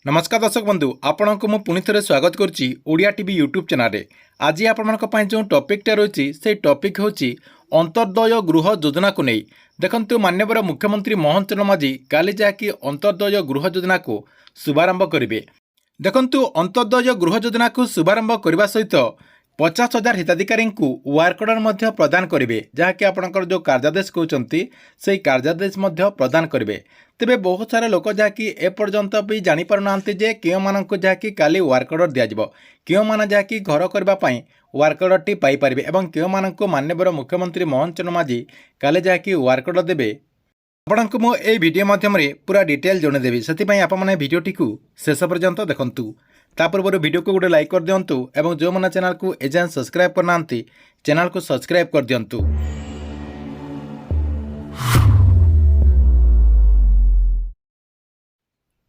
नमस्कार दर्शक बंधु आपण को पुणी थे स्वागत करुच्ची ओडिया टीवी यूट्यूब चैनल रे। आज आपण जो टॉपिकटा रही से टॉपिक हूँ अंत्योदय गृह योजना को नहीं देखंतु माननीय मुख्यमंत्री मोहन चरण माझी काली जहाँकि अंत्योदय गृह योजना को शुभारंभ करेंगे। देखंतु अंत्योदय गृह योजना को शुभारंभ करने सहित 50,000 हिताधिकारी को वर्क ऑर्डर प्रदान करेंगे जहाँकि आपंकर जो कार्यादेश कहते से कार्यादेश प्रदान करेंगे। तेबे बहुत सारा लोक जहाँकि एपर्यंत भी जापर ना जे मानक जहाँकि काली वर्क ऑर्डर दिज्व क्यों मैंने जहाँकि घर करने वर्क ऑर्डर टी पाइपर और क्यों मानक माननीय मुख्यमंत्री मोहन चरण माझी काली जहाँकि वर्क ऑर्डर देवे आपको मुझे भिडियो माध्यम पूरा डिटेल जनईदेवी से आपने भिडियोटी को शेष पर्यंत देखूँ। तापूर्व वीडियो को गोटे लाइक कर दिंतु और जो मैंने चैनल को एजाएं सब्सक्राइब करना चैनल को सब्सक्राइब कर दिंतु।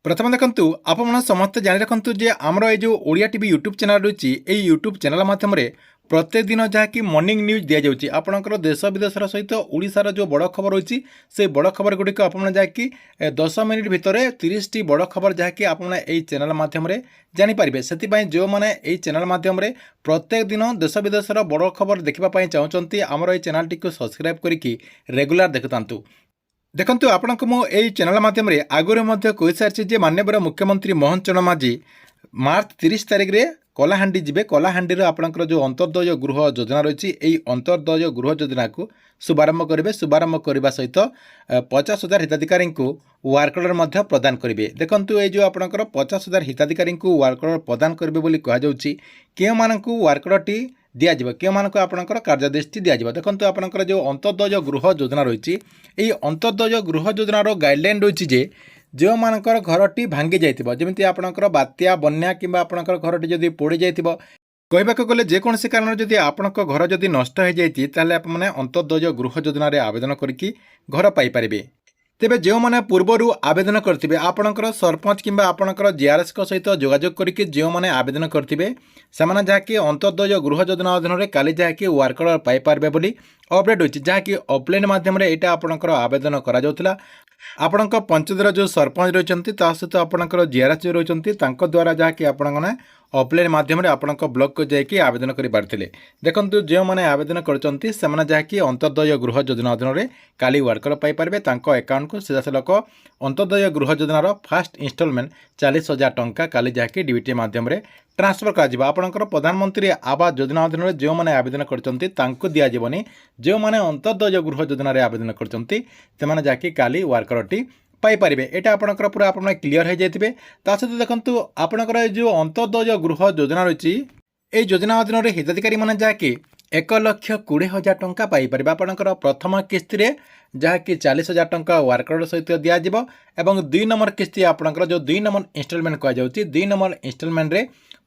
प्रथम देखंतु आपण समस्त जानी रखु जे आमर ये जो ओडिया टीवी यूट्यूब चैनल रही है यूट्यूब चैनल माध्यम प्रत्येक दिन जहाँकि मॉर्निंग न्यूज दि जाऊँगी आपणकर देश विदेशर सहित ओडिशार जो बड़ खबर रही से बड़ खबर गुड़िक आप जहाँकि 10 मिनिट भितर 30टी बड़ खबर जहाँकि आपने यही चैनल माध्यम जानीपारे से जो मैंने यही चैनल माध्यम प्रत्येक दिन देश विदेशर बड़ खबर देखापी चाहते आमर ये चैनल टी सब्सक्राइब करके रेगुलर देखुता। देखंतु आपनको मो एई चैनल माध्यम आगुरी कही सारी माननीय मुख्यमंत्री मोहन चरण माझी मार्च 30 तारिख में कलाहांडी जीवे कलाहांडी आपंकर जो अंत्योदय गृह योजना रही है अंत्योदय गृह योजना को शुभारंभ करेंगे। शुभारंभ करने सहित 50,000 हिताधिकारी को वर्क ऑर्डर प्रदान करेंगे। देखंतु ये जो आपंकर 50,000 हिताधिकारी को वर्क ऑर्डर प्रदान करेंगे बोली कहुच्छी क्यों मानक वर्क ऑर्डर टी दिज्व क्यों मानक आपंकर कार्यादेश टी दिज्व। देखंतु आपंकर जो अंत्योदय गृह योजना रही है अंत्योदय गृह योजनार गाइडलाइन रही जो मानकर घरटी भांगी जाइथिबो जेमिति आपणकर बात्या बन्या किंबा आपणकर घरटी जदि पोड़ी जाइथिबो कहबाक गले जेकोसी कारण जदि आपणक घर जदि नष्ट हो जाइछि ताले आपने अंत्योदय गृह योजना रे आवेदन करके घर पाई परिबे। तेबे जो मैंने पूर्वर आवेदन करथिबे आपणकर सरपंच किंबा आपणकर जीआरएस को सहित जोगाजोग करके जो मैंने आवेदन करथिबे सेमाने जहाँकि अंत्योदय गृह योजना अधीन काली जहाँकि वर्क ऑर्डर पाई पारबे बोली अपडेट होछि जहाँकि ऑफलाइन माध्यम एटा आपणकर आवेदन करा जाउतला। आपणक पंचायतर जो सरपंच रही सहित आपणकर जीआरएस जो रही द्वारा जहाँकि आपने ऑफलाइन माध्यम आपणक ब्लॉक को जाकि आवेदन कर पारे। देखंतु जो मैंने आवेदन करते जहाँकि अंत्योदय गृह योजना अधीन काली वर्कर पाइपर अकाउंट को सीधा सलख अंत्योदय गृह योजनार फास्ट इनस्टॉलमेंट 40,000 टंका काली जहाँकि डीबीटी माध्यम ट्रांसफर कर आपणकर प्रधानमंत्री आवास योजना अधीन जो मैंने आवेदन करते दिजावनी जो मैंने अंत्योदय गृह योजन आवेदन करते जहाँकि काली वर्कर टी पाइपर यहाँ आपंकर पूरा आप क्लीयर हो जाए। सहित देखो आपंकर जो अंत्योदय गृह योजना रही है योजना अधीन हिताधिकारी मैंने जहाँकि 1,20,000 टंका पाइपर आपंकर प्रथम किस्ती जहाँकि 40,000 टंका वर्क ऑर्डर सहित दिज्व और 2 नंबर किस्ती आपंकर जो 2 नंबर इनस्टॉलमेंट कहुच्छी 2 नंबर इनस्टॉलमेंट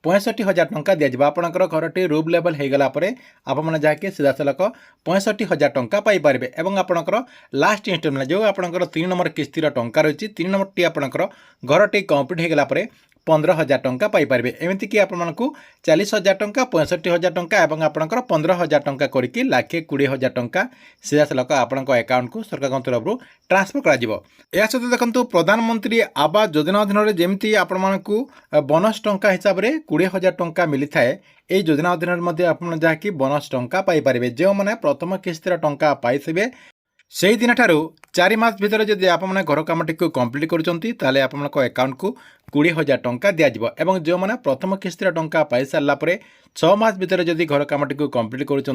65,000 टंका दिज्व आपंकर घरटी रूफ लेवल होगला आपने जहाँकि सीधा सलख 65,000 टंका पाइपर और आपंकर लास्ट इनस्टॉलमेंट जो आपंकर 3 नंबर किस्तीर टंका रही 3 नंबर टी आपंकर घरटी कंप्लीट होगला 15,000 टंका पाइपर एमतीक आपको 40,000 टंका 65,000 टंका और आपंकर 15,000 टंका करके 1,20,000 टंका सीधा सलख आपण अकाउंट को सरकार तरफ ट्रांसफर कर सहित देखो प्रधानमंत्री आवास योजना अधीन जमी आपको बोनस टंका हिसाब से 20,000 टंका मिली थाए ये योजना अधीन आप जहाँकि बोनस टंका पाइपर जो मैंने प्रथम किस्तीर टंका पाइबे से दिन ठारू 4 मास भितर जदि आप घर कम टी कंप्लीट करें अकाउंट को 20,000 टंका दिज्व और जो मैंने प्रथम किस्तीर टंका पाई सारापर 6 मास भितर जदि घर कम टी कंप्लीट करुँच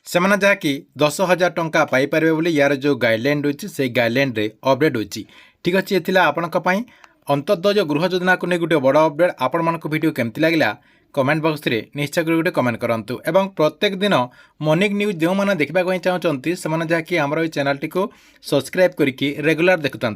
से जहाँकि 10,000 टंका पाइपर बोली यार जो गाइडलाइन रही से गाइडलाइन अपडेट होती। ठीक अच्छे ये आपंपाई अंत्योदय गृह योजना को नहीं गोटे बड़ अपडेट आपण मान वीडियो केमती लगे कमेंट बॉक्स रे निश्चय कर गोटे कमेंट करंतु एवं प्रत्येक दिन मॉर्निंग न्यूज जो मैंने देखा चाहते से जहाँकि आमर चैनल टी सब्सक्राइब करके रेगुलर देखुता।